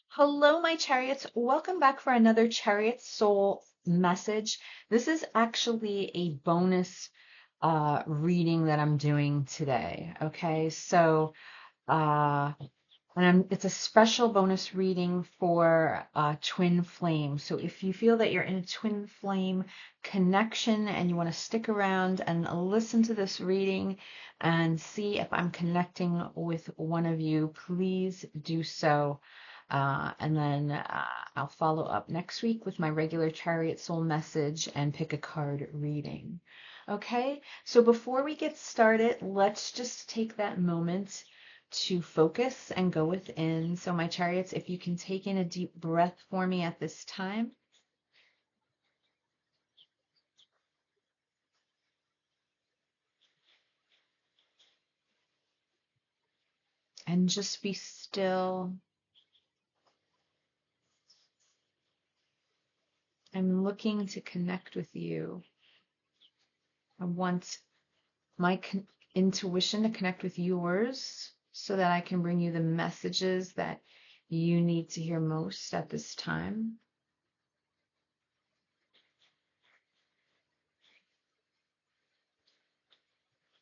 Hello, my chariots. Welcome back for another Chariot Soul message. This is actually a bonus reading that I'm doing today. Okay, so it's a special bonus reading for twin flame. So if you feel that you're in a twin flame connection and you want to stick around and listen to this reading and see if I'm connecting with one of you, please do so. And then I'll follow up next week with my regular Chariot Soul message and pick a card reading. Okay, so before we get started, let's just take that moment to focus and go within. So, my chariots, if you can take in a deep breath for me at this time. And just be still. I'm looking to connect with you. I want my intuition to connect with yours so that I can bring you the messages that you need to hear most at this time.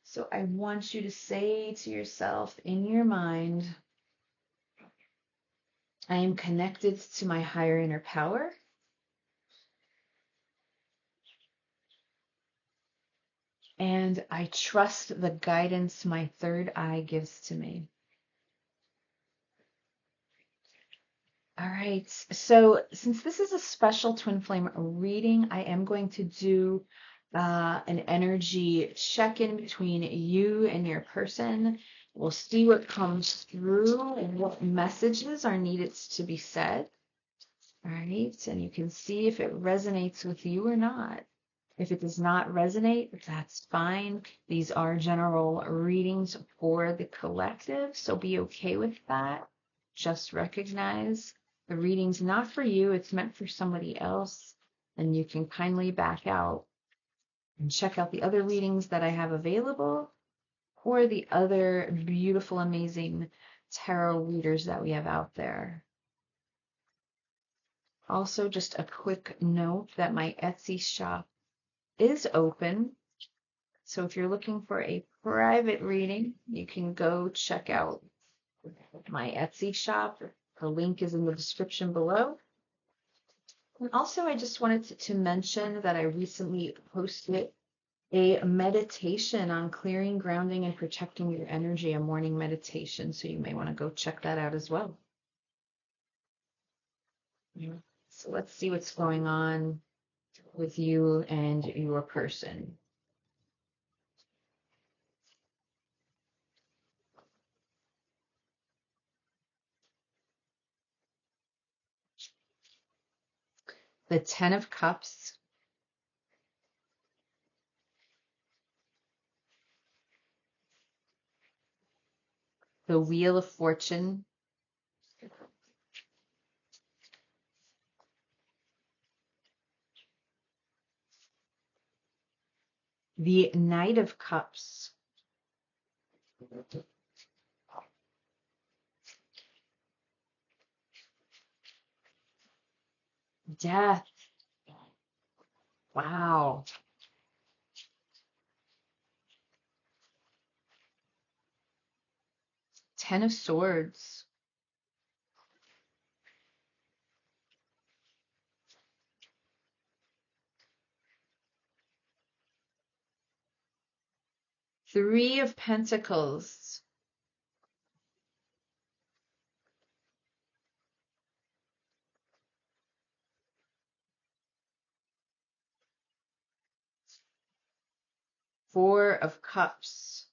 So I want you to say to yourself in your mind, I am connected to my higher inner power. And I trust the guidance my third eye gives to me. All right, so since this is a special twin flame reading, I am going to do an energy check-in between you and your person. We'll see what comes through and what messages are needed to be said. All right, and you can see if it resonates with you or not. If it does not resonate, that's fine. These are general readings for the collective, so be okay with that. Just recognize the reading's not for you, it's meant for somebody else, and you can kindly back out and check out the other readings that I have available or the other beautiful, amazing tarot readers that we have out there. Also, just a quick note that my Etsy shop is open. So if you're looking for a private reading, you can go check out my Etsy shop. The link is in the description below. And also, I just wanted to mention that I recently posted a meditation on clearing, grounding, and protecting your energy, a morning meditation. So you may want to go check that out as well. So let's see what's going on with you and your person. The Ten of Cups, the Wheel of Fortune, the Knight of Cups, Death. Wow. Ten of Swords. Three of Pentacles. Four of Cups.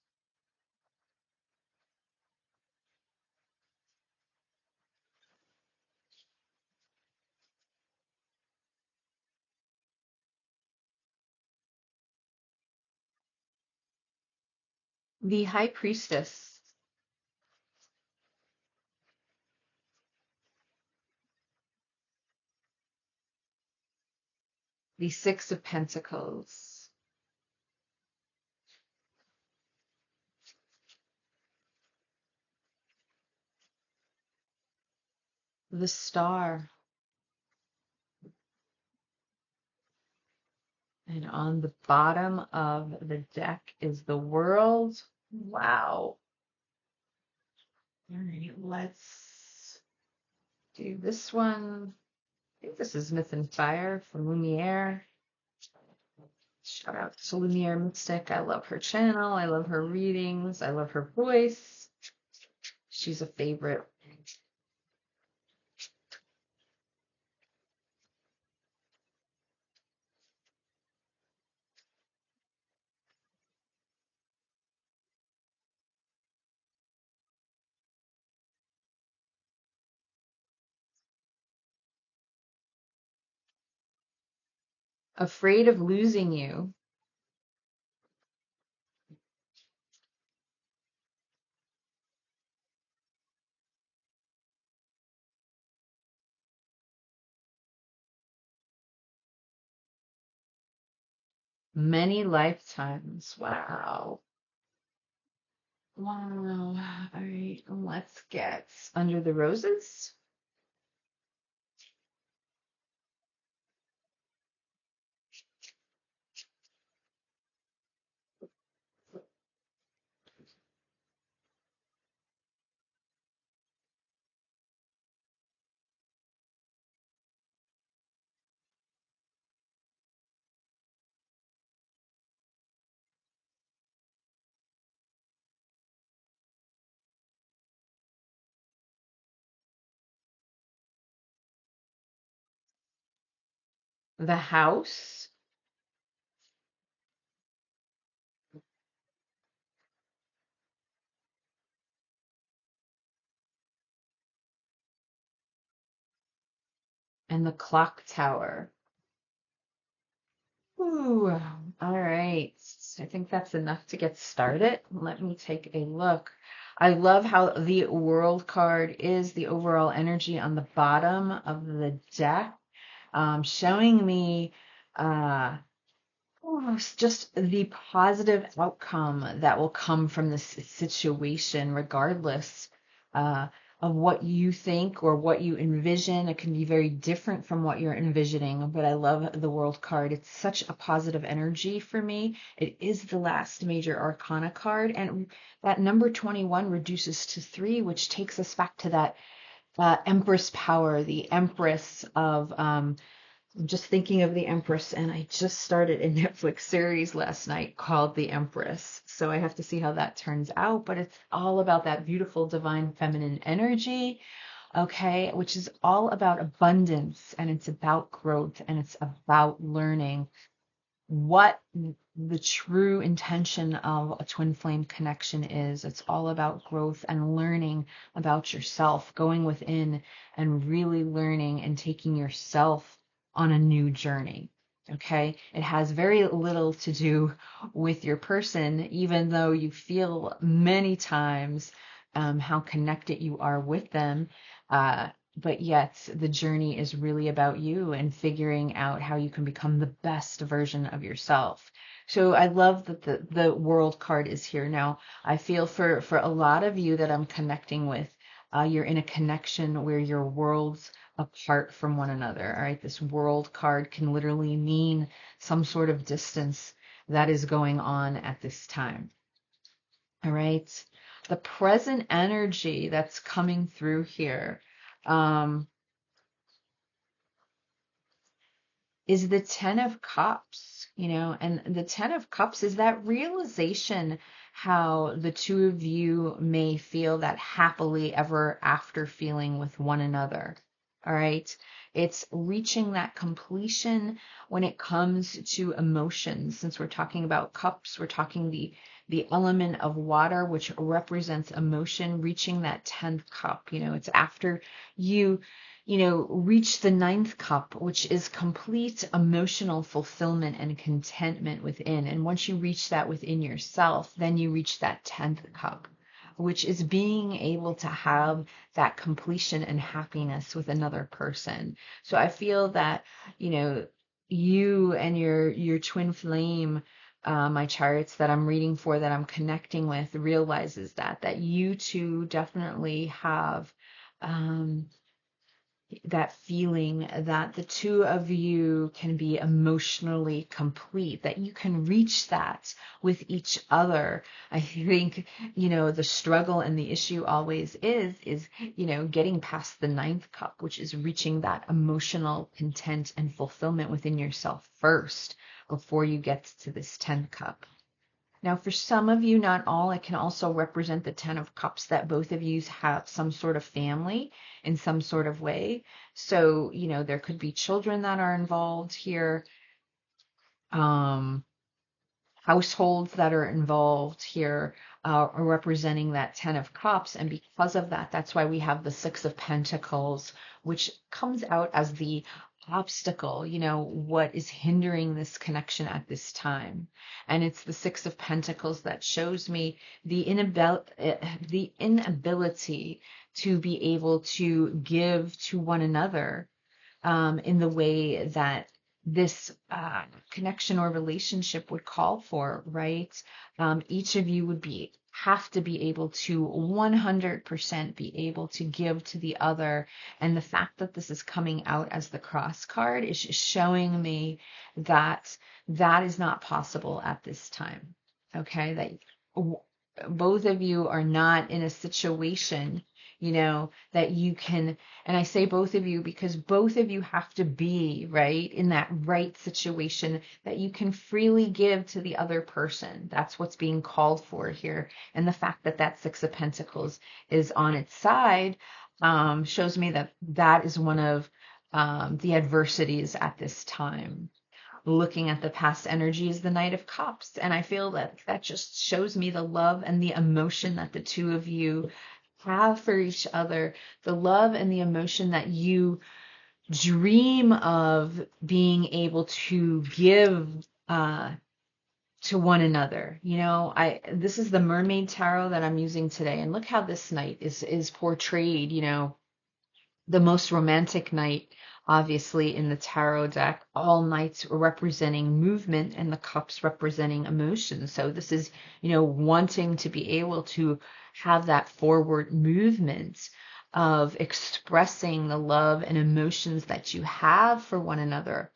The High Priestess. The Six of Pentacles. the Star. And on the bottom of the deck is the World. Wow. All right, let's do this one. I think this is Myth and Fire from Lumiere. Shout out to Lumiere Mystic. I love her channel. I love her readings. I love her voice. She's a favorite. Afraid of losing you. Many lifetimes. Wow. Wow. All right, let's get Under the Roses. The House. And the Clock Tower. Ooh, all right. I think that's enough to get started. Let me take a look. I love how the World card is the overall energy on the bottom of the deck, showing me just the positive outcome that will come from this situation, regardless uh, of what you think or what you envision. It can be very different from what you're envisioning, but I love the World card. It's such a positive energy for me. It is the last major arcana card, and that number 21 reduces to 3, which takes us back to that Empress power, the Empress of I'm just thinking of the Empress, and I just started a Netflix series last night called The Empress. So I have to see how that turns out. But it's all about that beautiful divine feminine energy, okay, which is all about abundance, and it's about growth, and it's about learning what the true intention of a twin flame connection is. It's all about growth and learning about yourself, going within and really learning and taking yourself on a new journey. Okay, it has very little to do with your person, even though you feel many times how connected you are with them. But yet the journey is really about you and figuring out how you can become the best version of yourself. So I love that the World card is here. Now, I feel for a lot of you that I'm connecting with, you're in a connection where you're worlds apart from one another. All right, this World card can literally mean some sort of distance that is going on at this time. All right, the present energy that's coming through here. Is the Ten of Cups, and the Ten of Cups is that realization how the two of you may feel that happily ever after feeling with one another. All right. It's reaching that completion when it comes to emotions. Since we're talking about cups, we're talking the element of water, which represents emotion, reaching that 10th cup. It's after you reach the ninth cup, which is complete emotional fulfillment and contentment within. And once you reach that within yourself, then you reach that 10th cup, which is being able to have that completion and happiness with another person. So I feel that, you and your twin flame, my chariots that I'm reading for, that I'm connecting with, realizes that you two definitely have, that feeling that the two of you can be emotionally complete, that you can reach that with each other. I think, the struggle and the issue always is, getting past the ninth cup, which is reaching that emotional content and fulfillment within yourself first before you get to this 10th cup. Now, for some of you, not all, it can also represent the 10 of cups, that both of you have some sort of family in some sort of way. So, there could be children that are involved here, households that are involved here, are representing that 10 of cups. And because of that, that's why we have the 6 of pentacles, which comes out as the obstacle, what is hindering this connection at this time. And it's the 6 of pentacles that shows me the inability to be able to give to one another in the way that this connection or relationship would call for, right? Each of you would have to be able to 100% be able to give to the other. And the fact that this is coming out as the cross card is showing me that that is not possible at this time. Okay, that both of you are not in a situation, that you can, and I say both of you because both of you have to be right in that right situation that you can freely give to the other person. That's what's being called for here. And the fact that that 6 of pentacles is on its side shows me that that is one of the adversities at this time. Looking at the past energy is the Knight of Cups. And I feel that that just shows me the love and the emotion that the two of you have for each other, the love and the emotion that you dream of being able to give to one another. This is the Mermaid Tarot that I'm using today. And look how this knight is portrayed, the most romantic knight, obviously, in the tarot deck, all knights representing movement and the cups representing emotion. So this is, wanting to be able to have that forward movement of expressing the love and emotions that you have for one another,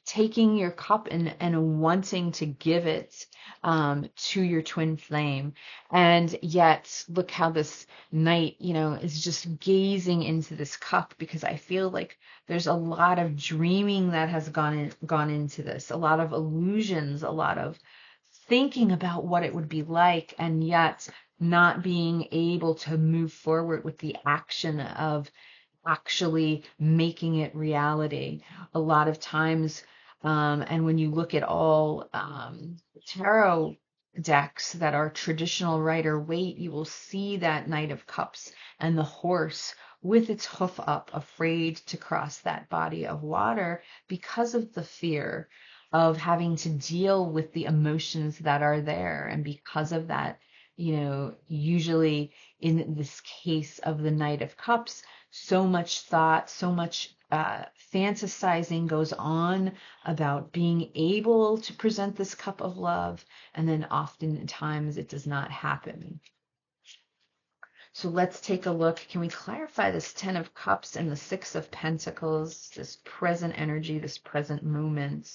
taking your cup and wanting to give it to your twin flame. And yet look how this knight, is just gazing into this cup, because I feel like there's a lot of dreaming that has gone into this, a lot of illusions, a lot of thinking about what it would be like, and yet not being able to move forward with the action of actually making it reality. A lot of times, and when you look at all tarot decks that are traditional Rider Waite, you will see that Knight of Cups and the horse with its hoof up, afraid to cross that body of water because of the fear of having to deal with the emotions that are there. And because of that, usually in this case of the Knight of Cups, so much thought, so much fantasizing goes on about being able to present this cup of love, and then oftentimes it does not happen. So let's take a look. Can we clarify this 10 of Cups and the 6 of Pentacles, this present energy, this present moment?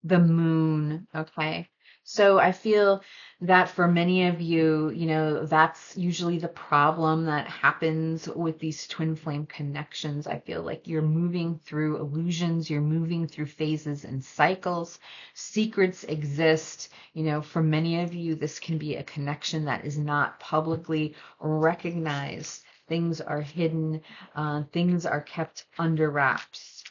The moon. Okay. So I feel that for many of you, that's usually the problem that happens with these twin flame connections. I feel like you're moving through illusions, you're moving through phases and cycles. Secrets exist. For many of you, this can be a connection that is not publicly recognized. Things are hidden, things are kept under wraps.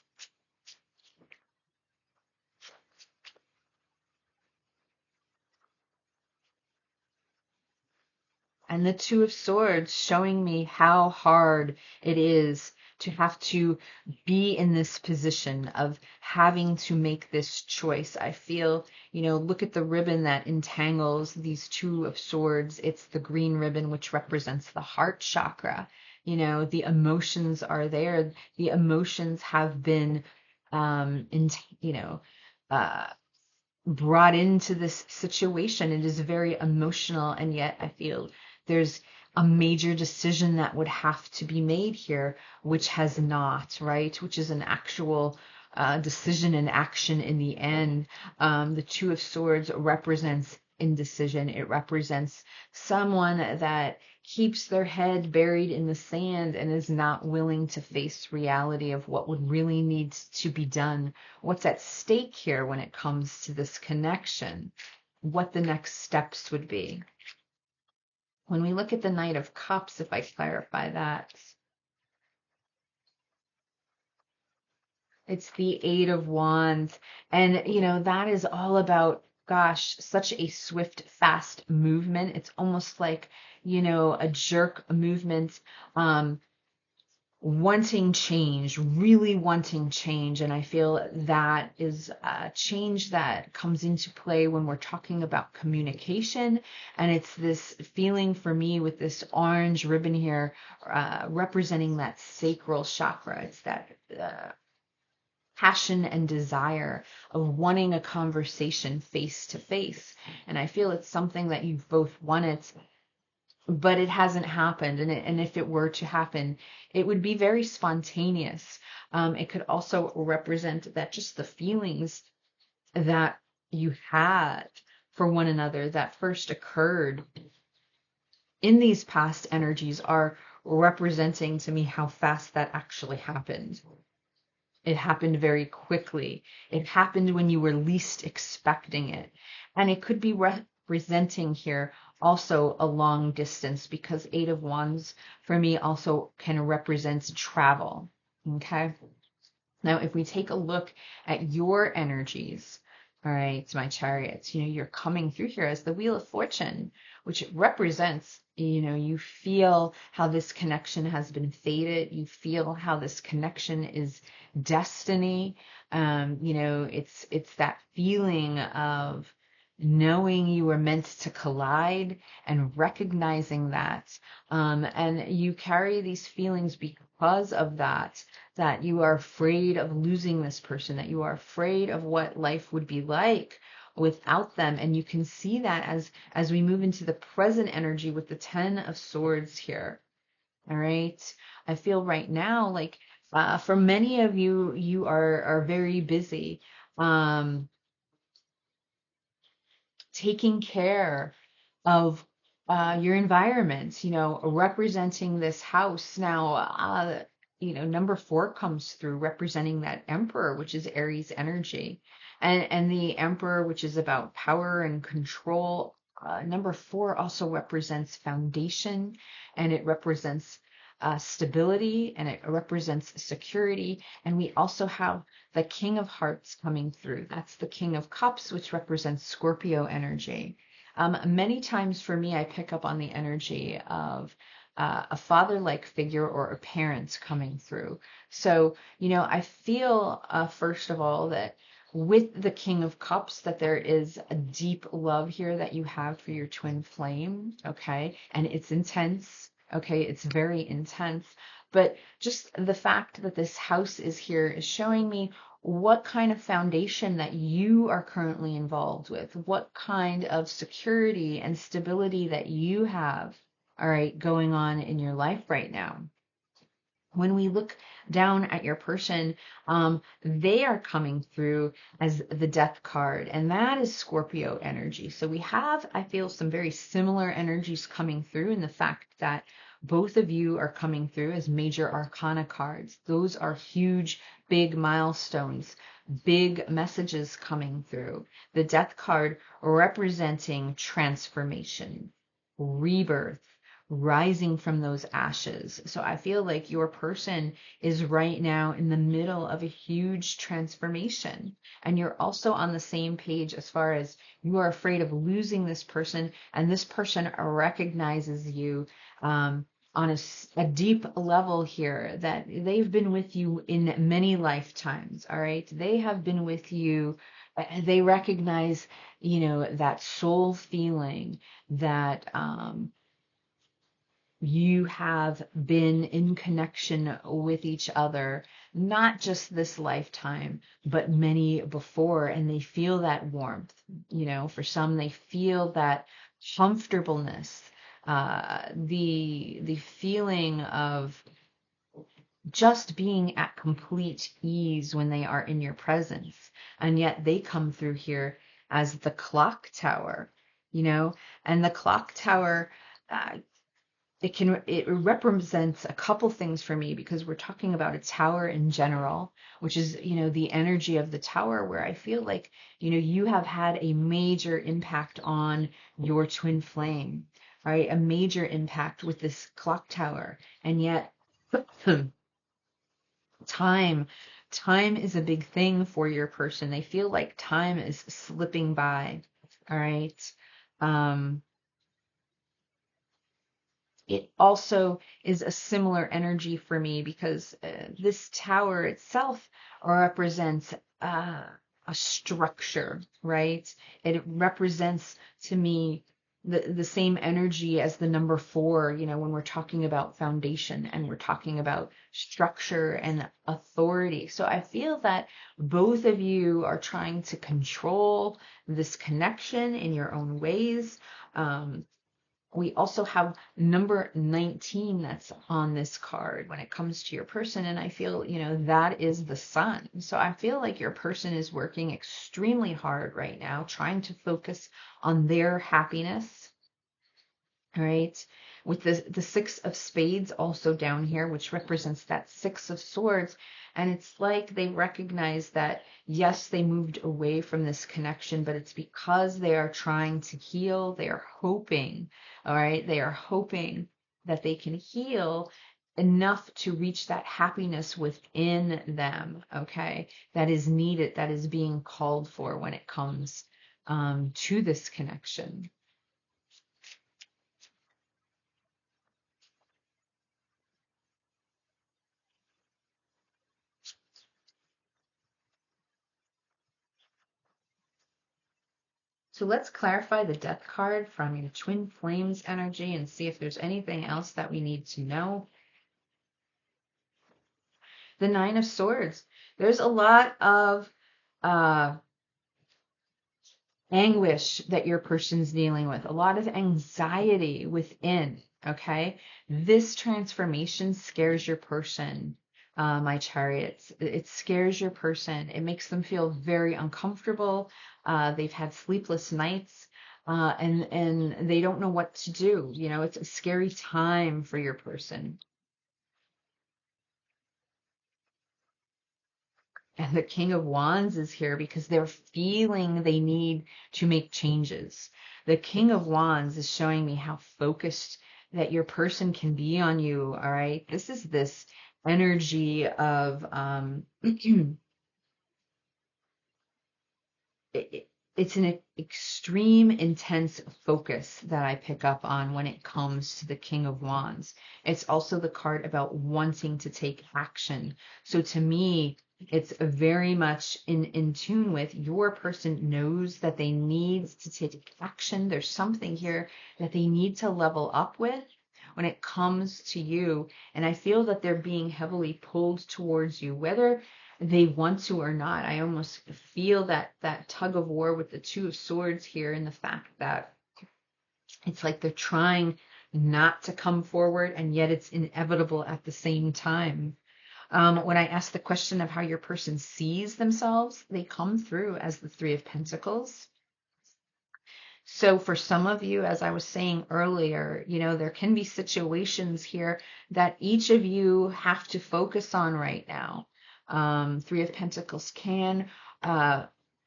And the Two of Swords showing me how hard it is to have to be in this position of having to make this choice. I feel, look at the ribbon that entangles these Two of Swords. It's the green ribbon, which represents the heart chakra. The emotions are there. The emotions have been, uh, brought into this situation. It is very emotional, and yet I feel there's a major decision that would have to be made here, which has not, right? Which is an actual decision and action in the end. The Two of Swords represents indecision. It represents someone that keeps their head buried in the sand and is not willing to face reality of what would really need to be done. What's at stake here when it comes to this connection? What the next steps would be. When we look at the Knight of Cups, if I clarify that, it's the Eight of Wands. And, that is all about, gosh, such a swift, fast movement. It's almost like, a jerk movement, wanting change, really wanting change. And I feel that is a change that comes into play when we're talking about communication. And it's this feeling for me with this orange ribbon here, representing that sacral chakra. It's that passion and desire of wanting a conversation face to face. And I feel it's something that you've both wanted, but it hasn't happened. And if it were to happen, it would be very spontaneous. It could also represent that just the feelings that you had for one another that first occurred in these past energies are representing to me how fast that actually happened. It happened very quickly. It happened when you were least expecting it. And it could be representing here also a long distance, because Eight of Wands for me also can represent travel. Okay. Now, if we take a look at your energies, all right, my chariots, you're coming through here as the Wheel of Fortune, which represents, you feel how this connection has been fated. You feel how this connection is destiny. It's that feeling of knowing you were meant to collide and recognizing that. And you carry these feelings because of that you are afraid of losing this person, that you are afraid of what life would be like without them. And you can see that as we move into the present energy with the Ten of Swords here. All right. I feel right now like for many of you, you are very busy taking care of your environment, representing this house. Now, number 4 comes through representing that Emperor, which is Aries energy. And the Emperor, which is about power and control. Number 4 also represents foundation, and it represents stability, and it represents security. And we also have the King of Hearts coming through. That's the King of Cups, which represents Scorpio energy. Many times for me, I pick up on the energy of a father-like figure or a parent coming through. So, I feel, first of all, that with the King of Cups, that there is a deep love here that you have for your twin flame, okay? And it's intense, okay? It's very intense. But just the fact that this house is here is showing me what kind of foundation that you are currently involved with, what kind of security and stability that you have, all right, going on in your life right now. When we look down at your person, they are coming through as the Death card, and that is Scorpio energy. So we have, I feel, some very similar energies coming through in the fact that both of you are coming through as major arcana cards. Those are huge, big milestones, big messages coming through. The Death card representing transformation, rebirth, rising from those ashes. So I feel like your person is right now in the middle of a huge transformation. And you're also on the same page as far as you are afraid of losing this person, and this person recognizes you on a deep level here, that they've been with you in many lifetimes. All right. They have been with you. They recognize, that soul feeling that, you have been in connection with each other, not just this lifetime, but many before, and they feel that warmth. For some, they feel that comfortableness, the feeling of just being at complete ease when they are in your presence. And yet they come through here as the clock tower, and the clock tower, uh, it represents a couple things for me, because we're talking about a tower in general, which is, the energy of the tower, where I feel like, you have had a major impact on your twin flame, right? A major impact with this clock tower. And yet time time is a big thing for your person. They feel like time is slipping by. All right. um it also is a similar energy for me, because this tower itself represents a structure, right? It represents to me the same energy as the number 4, when we're talking about foundation and we're talking about structure and authority. So I feel that both of you are trying to control this connection in your own ways. We also have number 19 that's on this card when it comes to your person. And I feel, that is the sun. So I feel like your person is working extremely hard right now, trying to focus on their happiness. All right. With the 6 of spades also down here, which represents that 6 of swords. And it's like they recognize that, yes, they moved away from this connection, but it's because they are trying to heal. They are hoping, all right, they are hoping that they can heal enough to reach that happiness within them, okay, that is needed, that is being called for when it comes to this connection. So let's clarify the death card from your twin flames energy and see if there's anything else that we need to know. The 9 of swords. There's a lot of uh, anguish that your person's dealing with, a lot of anxiety within. Okay. This transformation scares your person, my chariots. It scares your person. It makes them feel very uncomfortable. They've had sleepless nights. And they don't know what to do. It's a scary time for your person. And the King of Wands is here because they're feeling they need to make changes. The King of Wands is showing me how focused that your person can be on you. All right. This is this energy of it's an extreme intense focus that I pick up on when it comes to the King of Wands. It's also the card about wanting to take action. So to me, it's very much in tune with your person knows that they need to take action. There's something here that they need to level up with when it comes to you. And I feel that they're being heavily pulled towards you, whether they want to or not. I almost feel that tug of war with the 2 of swords here, and the fact that it's like they're trying not to come forward, and yet it's inevitable at the same time. When I ask the question of how your person sees themselves, they come through as the 3 of Pentacles. So for some of you, as I was saying earlier, there can be situations here that each of you have to focus on right now. 3 of Pentacles can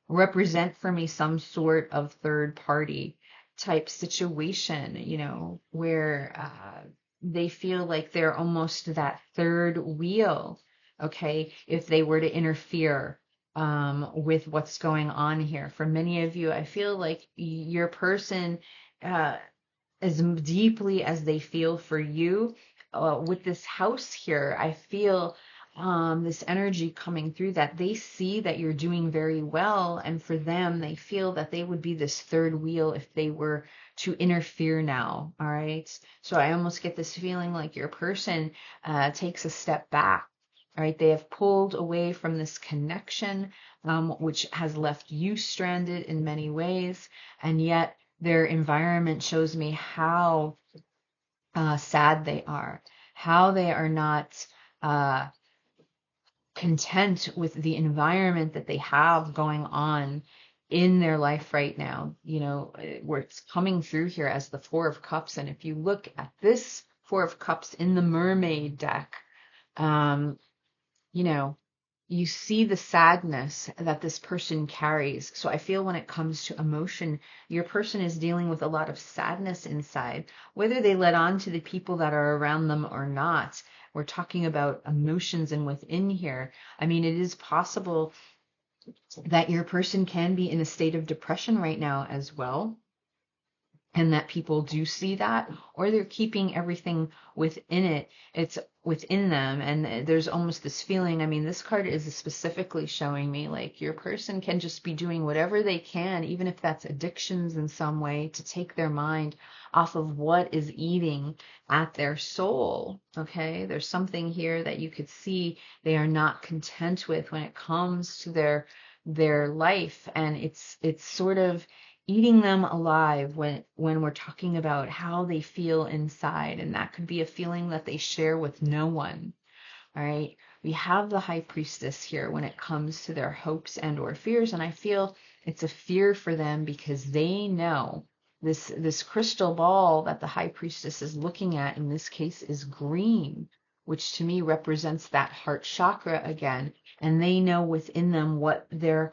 represent for me some sort of third party. type situation, where they feel like they're almost that third wheel, okay, if they were to interfere with what's going on here. For many of you, I feel like your person, uh, as deeply as they feel for you, with this house here, I feel this energy coming through that they see that you're doing very well. And for them, they feel that they would be this third wheel if they were to interfere now. All right. So I almost get this feeling like your person takes a step back. All right. They have pulled away from this connection, which has left you stranded in many ways. And yet, their environment shows me how sad they are, how they are not uh, content with the environment that they have going on in their life right now, where it's coming through here as the Four of Cups. And if you look at this Four of Cups in the Mermaid deck, um, you know, you see the sadness that this person carries. So I feel when it comes to emotion, your person is dealing with a lot of sadness inside, whether they let on to the people that are around them or not. We're talking about emotions and within here. I mean, it is possible that your person can be in a state of depression right now as well, and that people do see that, or they're keeping everything within it. It's within them. And there's almost this feeling. I mean, this card is specifically showing me like your person can just be doing whatever they can, even if that's addictions in some way, to take their mind off of what is eating at their soul. Okay. There's something here that you could see they are not content with when it comes to their life. And it's sort of eating them alive when we're talking about how they feel inside. And that could be a feeling that they share with no one. All right. We have the High Priestess here when it comes to their hopes and or fears. And I feel it's a fear for them because they know this crystal ball that the High Priestess is looking at in this case is green, which to me represents that heart chakra again. And they know within them what their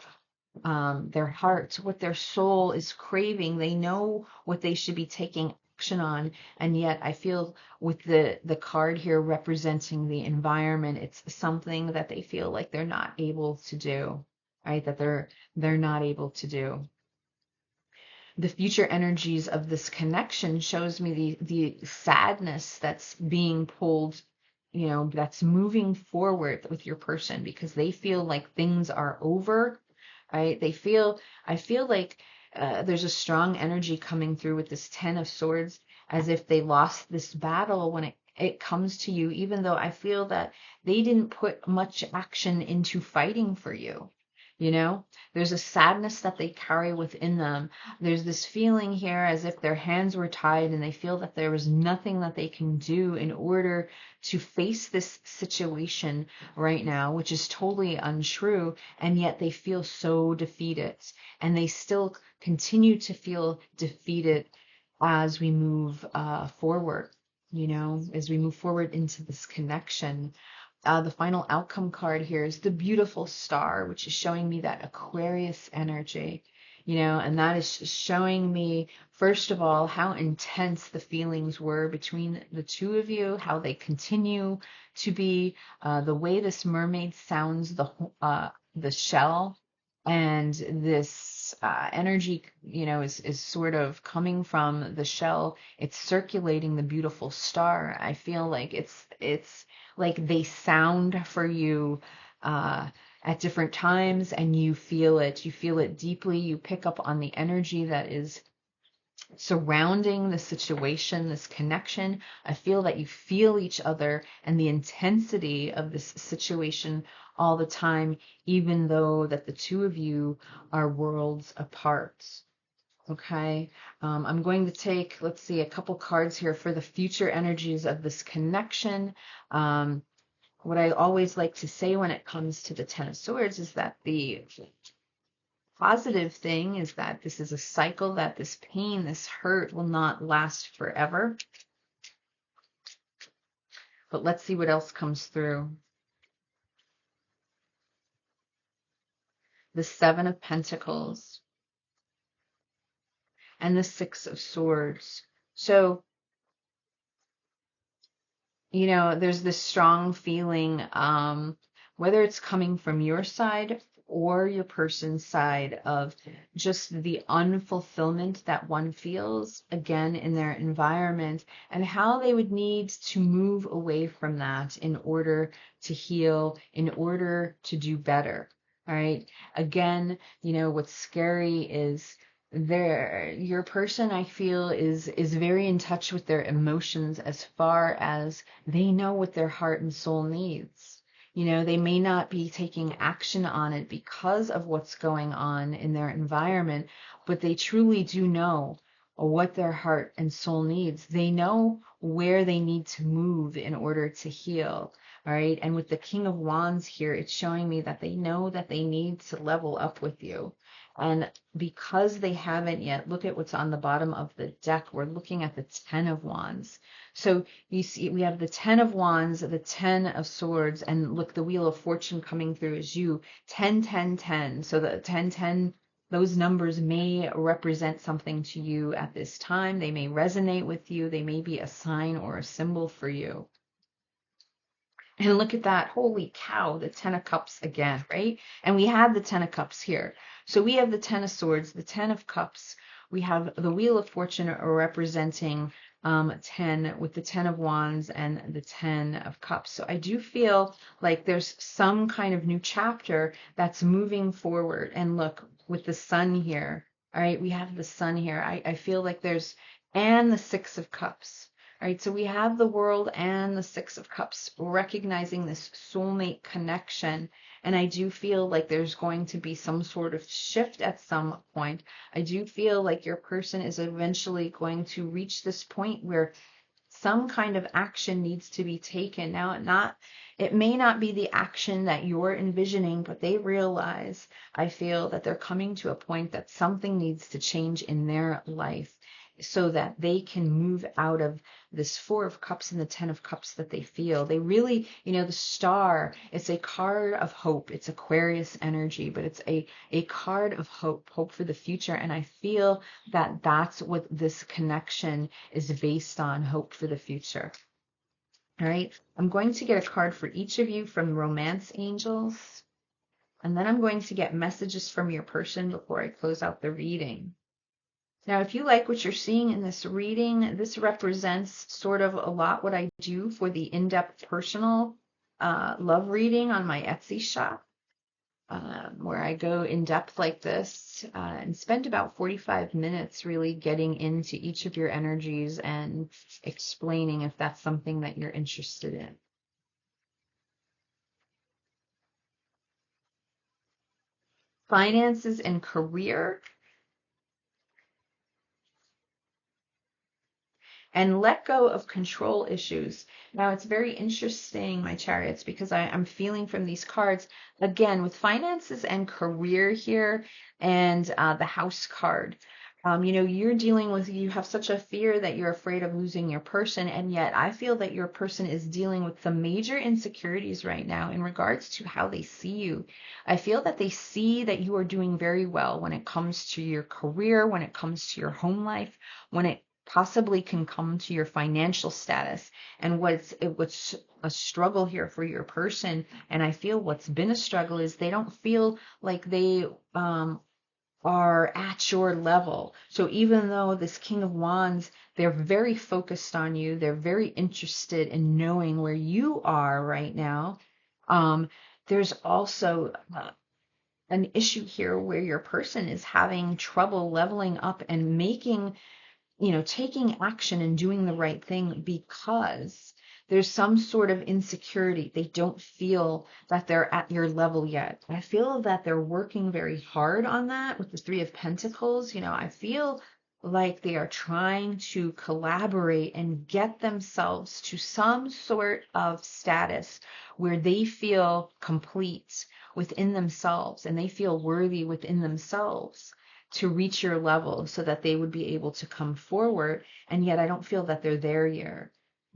heart, what their soul is craving. They know what they should be taking action on. And yet I feel with the card here representing the environment, it's something that they feel like they're not able to do, right? That they're not able to do. The future energies of this connection shows me the sadness that's being pulled, that's moving forward with your person because they feel like things are over, right? I feel like there's a strong energy coming through with this Ten of Swords, as if they lost this battle when it comes to you, even though I feel that they didn't put much action into fighting for you. There's a sadness that they carry within them. There's this feeling here as if their hands were tied and they feel that there was nothing that they can do in order to face this situation right now, which is totally untrue. And yet they feel so defeated, and they still continue to feel defeated as we move forward, as we move forward into this connection. The final outcome card here is the beautiful star, which is showing me that Aquarius energy, and that is showing me, first of all, how intense the feelings were between the two of you, how they continue to be, the way this mermaid sounds the shell, and this energy, is sort of coming from the shell. It's circulating the beautiful star. I feel like it's like they sound for you at different times, and you feel it deeply. You pick up on the energy that is surrounding the situation, this connection. I feel that you feel each other and the intensity of this situation all the time, even though that the two of you are worlds apart. Okay, I'm going to take, let's see, a couple cards here for the future energies of this connection. What I always like to say when it comes to the Ten of Swords is that the positive thing is that this is a cycle, that this pain, this hurt will not last forever. But let's see what else comes through. The Seven of Pentacles. and the Six of Swords. So, you know, there's this strong feeling, whether it's coming from your side or your person's side, of just the unfulfillment that one feels again in their environment, and how they would need to move away from that in order to heal, in order to do better. All right. Again, you know, what's scary is your person, I feel, is very in touch with their emotions, as far as they know what their heart and soul needs. You know, they may not be taking action on it because of what's going on in their environment, but they truly do know what their heart and soul needs. They know where they need to move in order to heal. All right. And with the King of Wands here, it's showing me that they know that they need to level up with you. And because they haven't yet, look at what's on the bottom of the deck. We're looking at the Ten of Wands. So you see, we have the Ten of Wands, the Ten of Swords, and look, the Wheel of Fortune coming through is you. 10, 10, 10. So the 10, 10, those numbers may represent something to you at this time. They may resonate with you. They may be a sign or a symbol for you. And look at that. Holy cow, the Ten of Cups again, right? And we had the Ten of Cups here. So we have the Ten of Swords, the Ten of Cups. We have the Wheel of Fortune representing 10, with the Ten of Wands and the Ten of Cups. So I do feel like there's some kind of new chapter that's moving forward. And look, with the Sun here, all right, we have the Sun here. I feel like there's, and the Six of Cups. All right, so we have the World and the Six of Cups, recognizing this soulmate connection. And I do feel like there's going to be some sort of shift at some point. I do feel like your person is eventually going to reach this point where some kind of action needs to be taken. Now, it may not be the action that you're envisioning, but they realize, I feel, that they're coming to a point that something needs to change in their life, so that they can move out of this Four of Cups and the Ten of Cups that they feel. They really, you know, the Star, it's a card of hope. It's Aquarius energy, but it's a card of hope for the future. And I feel that that's what this connection is based on, hope for the future. All right, I'm going to get a card for each of you from Romance Angels, and then I'm going to get messages from your person before I close out the reading. Now, if you like what you're seeing in this reading, this represents sort of a lot what I do for the in-depth personal love reading on my Etsy shop, where I go in depth like this and spend about 45 minutes really getting into each of your energies and explaining if that's something that you're interested in. Finances and career. And let go of control issues. Now, it's very interesting, my chariots, because I'm feeling from these cards, again, with finances and career here, and the House card. You know, you're dealing with, you have such a fear that you're afraid of losing your person, and yet I feel that your person is dealing with some major insecurities right now in regards to how they see you. I feel that they see that you are doing very well when it comes to your career, when it comes to your home life, when it possibly can come to your financial status. And what's a struggle here for your person, and I feel what's been a struggle, is they don't feel like they are at your level. So even though this King of Wands, they're very focused on you, they're very interested in knowing where you are right now, there's also an issue here where your person is having trouble leveling up and making, you know, taking action and doing the right thing, because there's some sort of insecurity. They don't feel that they're at your level yet. I feel that they're working very hard on that with the Three of Pentacles. You know, I feel like they are trying to collaborate and get themselves to some sort of status where they feel complete within themselves and they feel worthy within themselves to reach your level, so that they would be able to come forward. And yet I don't feel that they're there yet,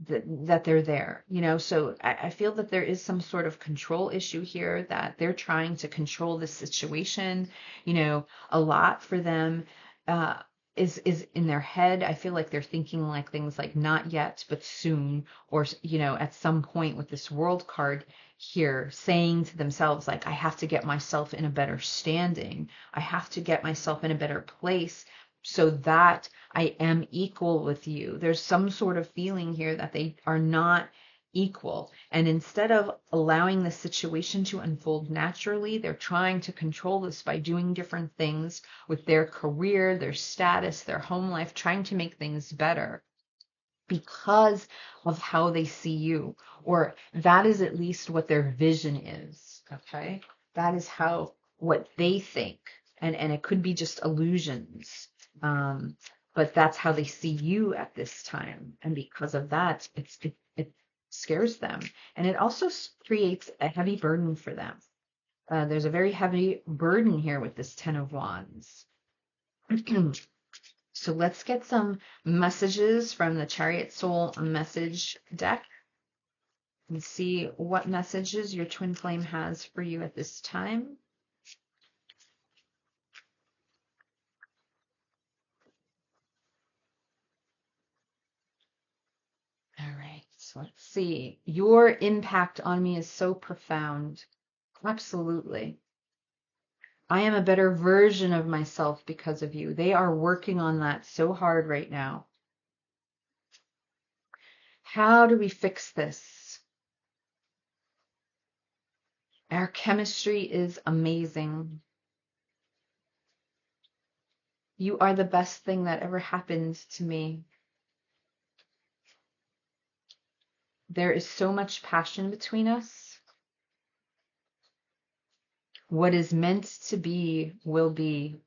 that they're there, you know. So I feel that there is some sort of control issue here, that they're trying to control the situation, you know, a lot for them. is in their head. I feel like they're thinking like things like not yet, but soon, or, at some point with this world card here, saying to themselves, like, I have to get myself in a better standing. I have to get myself in a better place so that I am equal with you. There's some sort of feeling here that they are not equal. And instead of allowing the situation to unfold naturally, they're trying to control this by doing different things with their career, their status, their home life, trying to make things better because of how they see you, or that is at least what their vision is. Okay. That is what they think. And it could be just illusions. But that's how they see you at this time. And because of that, it scares them. And it also creates a heavy burden for them. There's a very heavy burden here with this Ten of Wands. So let's get some messages from the Chariot Soul message deck and see what messages your twin flame has for you at this time. All right, so let's see. Your impact on me is so profound. Absolutely. I am a better version of myself because of you. They are working on that so hard right now. How do we fix this? Our chemistry is amazing. You are the best thing that ever happened to me. There is so much passion between us. What is meant to be will be.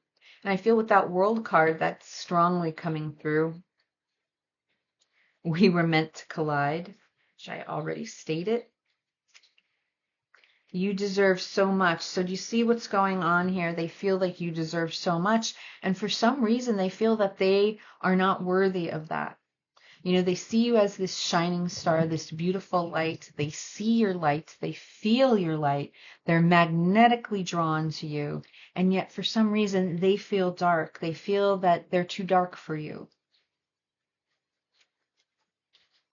And I feel with that world card, that's strongly coming through. We were meant to collide, which I already stated. You deserve so much. So do you see what's going on here? They feel like you deserve so much. And for some reason, they feel that they are not worthy of that. They see you as this shining star, this beautiful light. They see your light. They feel your light. They're magnetically drawn to you. And yet, for some reason, they feel dark. They feel that they're too dark for you.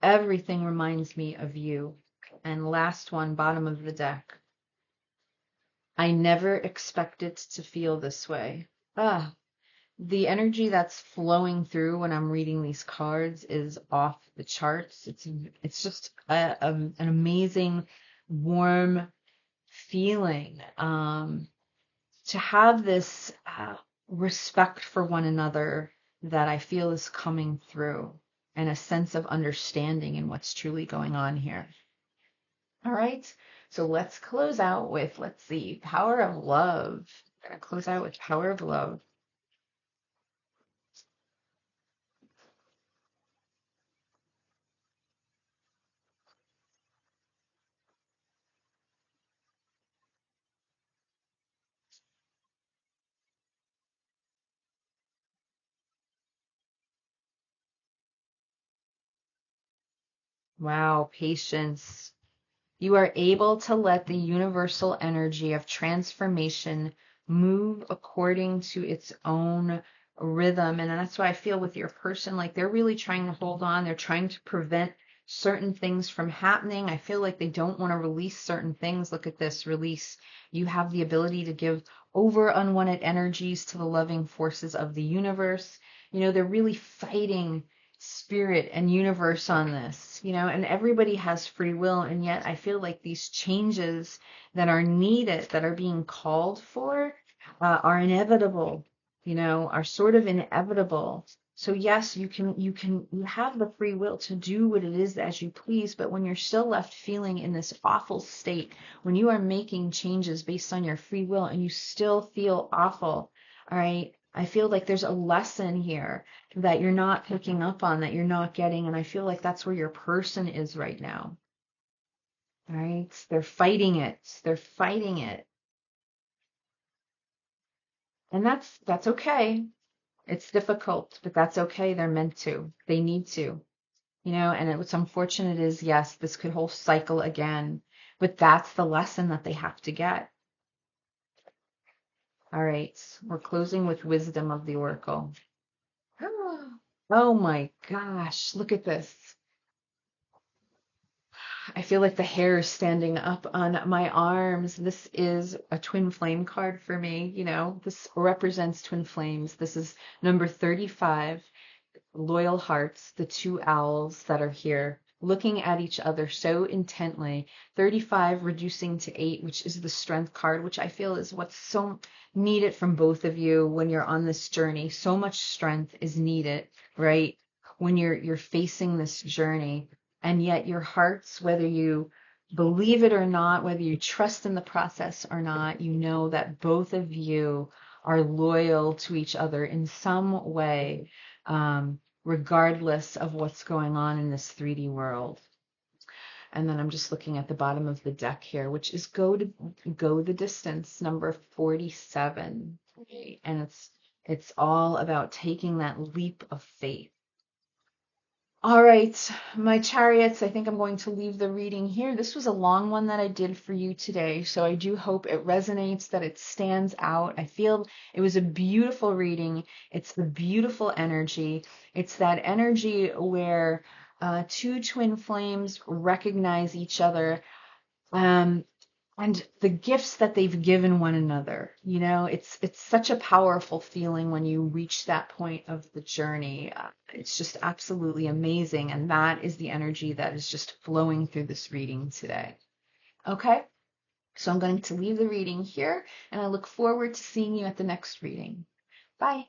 Everything reminds me of you. And last one, bottom of the deck. I never expected to feel this way. The energy that's flowing through when I'm reading these cards is off the charts. It's just an amazing, warm feeling. To have this respect for one another that I feel is coming through, and a sense of understanding in what's truly going on here. All right, so let's close out with, let's see, Power of Love. I'm going to close out with Power of Love. Wow, patience. You are able to let the universal energy of transformation move according to its own rhythm. And that's why I feel with your person, like they're really trying to hold on. They're trying to prevent certain things from happening. I feel like they don't want to release certain things. Look at this release. You have the ability to give over unwanted energies to the loving forces of the universe. They're really fighting spirit and universe on this, and everybody has free will. And yet I feel like these changes that are needed, that are being called for, are inevitable, are sort of inevitable. So yes, you have the free will to do what it is as you please, but when you're still left feeling in this awful state, when you are making changes based on your free will and you still feel awful, all right, I feel like there's a lesson here that you're not picking up on, that you're not getting, and I feel like that's where your person is right now. All right, they're fighting it. They're fighting it. And that's okay. It's difficult, but that's okay. They're meant to. They need to. And what's unfortunate is, yes, this could whole cycle again, but that's the lesson that they have to get. All right, we're closing with Wisdom of the Oracle. Oh my gosh, look at this. I feel like the hair is standing up on my arms. This is a twin flame card for me. You know, this represents twin flames. This is number 35, loyal hearts, the two owls that are here looking at each other so intently. 35 reducing to 8, which is the strength card, which I feel is what's so needed from both of you when you're on this journey. So much strength is needed, right? When you're facing this journey, and yet your hearts, whether you believe it or not, whether you trust in the process or not, you know that both of you are loyal to each other in some way, regardless of what's going on in this 3D world. And then I'm just looking at the bottom of the deck here, which is go the distance, number 47. Okay. And it's all about taking that leap of faith. All right, my chariots, I think I'm going to leave the reading here. This was a long one that I did for you today, so I do hope it resonates, that it stands out. I feel it was a beautiful reading. It's a beautiful energy. It's that energy where two twin flames recognize each other. And the gifts that they've given one another. You know, it's such a powerful feeling when you reach that point of the journey. It's just absolutely amazing, and that is the energy that is just flowing through this reading today. Okay, so I'm going to leave the reading here, and I look forward to seeing you at the next reading. Bye.